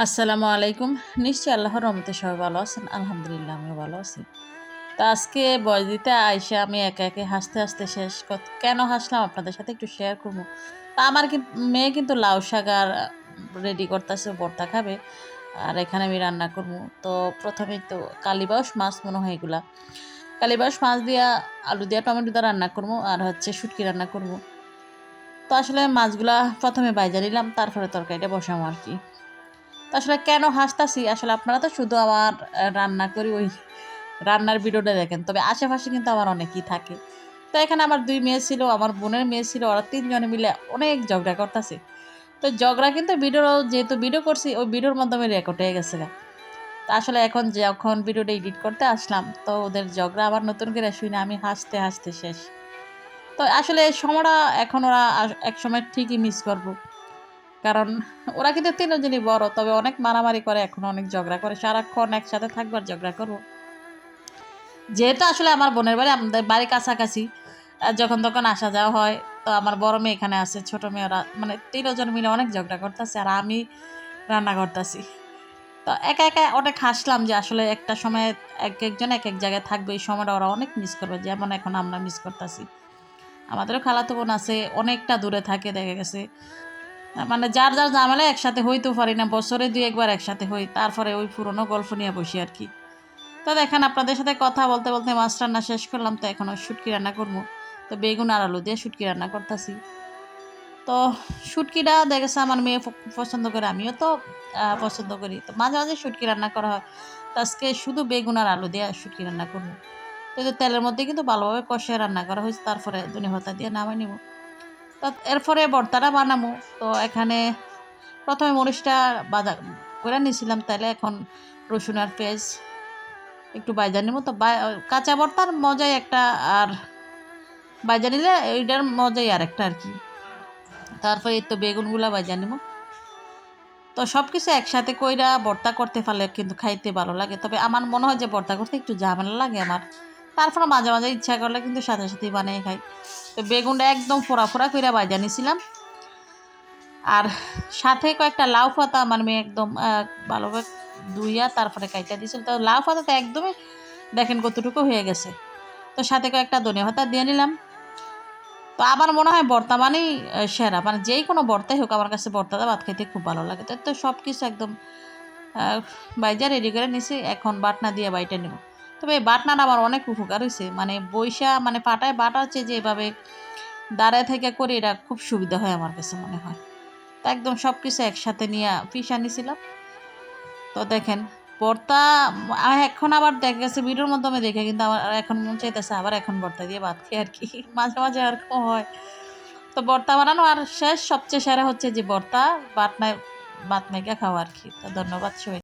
আসসালামু আলাইকুম। নিশ্চয়ই আল্লাহর রহমতে সবাই ভালো আছেন। আলহামদুলিল্লাহ আমিও ভালো আছি। তো আজকে ভয়েস দিতে আইসা আমি একা একা হাসতে হাসতে শেষ কেন হাসলাম আপনাদের সাথে একটু শেয়ার করবো। তা আমার মেয়ে কিন্তু লাউ শাক আর রেডি করতেছে, ভর্তা খাবে। আর এখানে আমি রান্না করবো। তো প্রথমেই তো কালীবাউস মাছ মনে হয় এগুলা। কালীবাউস মাছ দিয়া আলু দিয়া টমেটো দিয়ে রান্না করবো আর হচ্ছে শুটকি রান্না করবো। তো আসলে মাছগুলা প্রথমে ভাইজা নিলাম, তারপরে তরকারিটা বসাবো আর কি। তো আসলে কেন হাসতাছি, আসলে আপনারা তো শুধু আমার রান্না করি ওই রান্নার ভিডিওটা দেখেন, তবে আশেপাশে কিন্তু আমার অনেকেই থাকে। তো এখানে আমার 2 মেয়ে ছিল, আমার বোনের মেয়ে ছিল, ওরা 3 জনে মিলে অনেক ঝগড়া করতেছে। তো ঝগড়া কিন্তু যেহেতু ভিডিও করছি ওই ভিডিওর মাধ্যমে রেকর্ড হয়ে গেছে গা। তো আসলে এখন যখন ভিডিওটা এডিট করতে আসলাম তো ওদের ঝগড়া আবার নতুন করে শুনে আমি হাসতে হাসতে শেষ। তো আসলে এই সময়টা এখন ওরা একসময় ঠিকই মিস করবো। কারণ ওরা কিন্তু ৩ জনই বড়। তবে অনেক মারামারি করে, এখনো অনেক ঝগড়া করে। সারাক্ষণ একসাথে থাকবো আর ঝগড়া করবো। যেহেতু আসলে আমার বোনের বাড়ি আমাদের বাড়ি কাছাকাছি, যখন তখন আসা যাওয়া হয়। তো আমার বড় মেয়ে এখানে আছে, ছোট মেয়ে ওরা মানে ৩ জন মিলে অনেক ঝগড়া করতেছে আর আমি রান্না করতেছি। তো একা একা অনেক হাসলাম যে আসলে একটা সময় একেকজন একেক জায়গায় থাকবে, এই সময়টা ওরা অনেক মিস করবে যেমন এখন আমরা মিস করতেছি। আমাদেরও খালাতো বোন আছে, অনেকটা দূরে থাকে, দেখা গেছে মানে যার যার ঝামেলা একসাথে হইতেও পারি না, বছরে 2 একবার একসাথে হই, তারপরে ওই পুরনো গল্প নিয়ে বসি আর কি। তো দেখেন আপনাদের সাথে কথা বলতে বলতে মাছ রান্না শেষ করলাম, তো এখন ওই শুটকি রান্না করবো। তো বেগুন আর আলু দিয়ে শুটকি রান্না করতেছি। তো শুটকিটা দেখেছে আমার মেয়ে খুব পছন্দ করে, আমিও তো পছন্দ করি। তো মাঝে মাঝে শুটকি রান্না করা হয়। তো আজকে শুধু বেগুন আর আলু দিয়ে শুটকি রান্না করবো। তো এই যে তেলের মধ্যে কিন্তু ভালোভাবে কষিয়ে রান্না করা হয়েছে, তারপরে ধনেপাতা দিয়ে নামাই নিব। তো এরপরে ভর্তাটা বানাবো। তো এখানে প্রথমে মরিচটা বাজা করে নিয়েছিলাম তেলে, এখন রসুন আর পেঁয়াজ একটু ভাজা নিব। তো কাঁচা ভর্তার মজাই একটা, আর ভাজা নিলে এইটার মজাই আর একটা আর কি। তারপরে এই তো বেগুনগুলা ভাজা নিব। তো সব কিছু একসাথে কইরা ভর্তা করতে পারলে কিন্তু খাইতে ভালো লাগে। তবে আমার মনে হয় যে ভর্তা করতে একটু ঝামেলা লাগে আমার। তারপরে মাঝে মাঝে ইচ্ছা করলে কিন্তু সাথে সাথেই বানিয়ে খাই। তো বেগুনটা একদম ফোড়া ফোড়া কইরা ভাজা নিছিলাম। আর সাথে কয়েকটা লাউ পাতা আমার মেয়ে একদম ভালোভাবে ধুইয়া তারপরে কাইটা দিয়েছিল। তো লাউ পাতাটা একদমই দেখেন কতটুকু হয়ে গেছে। তো সাথে কয়েকটা ধনিয়া পাতা দিয়ে নিলাম। তো আমার মনে হয় ভর্তা মানেই সেরা, মানে যেই কোনো ভর্তাই হোক আমার কাছে ভর্তাটা ভাত খাইতে খুব ভালো লাগে। তো সব কিছু একদম বাইজা রেডি করে নিছি, এখন বাটনা দিয়ে বাইটা নেব। তবে এই বাটনাটা আমার অনেক উপকার হয়েছে, মানে বইসা মানে পাটায় বাটার চেয়ে যেভাবে দাঁড়ায় থেকে করি এটা খুব সুবিধা হয় আমার কাছে মনে হয়। তো একদম সব কিছু একসাথে নিয়ে পিষা নিছিলাম। তো দেখেন ভর্তা এখন আবার দেখা গেছে ভিডিওর মাধ্যমে দেখে কিন্তু আমার এখন মন চাইতেছে আবার এখন ভর্তা দিয়ে ভাত খাই আর কি। মাঝে মাঝে এরকম হয়। তো ভর্তা বানানো আর শেষ, সবচেয়ে সেরা হচ্ছে যে ভর্তা বাটনায় ভাত মেখে খাওয়া আর কি। তো ধন্যবাদ সবাই।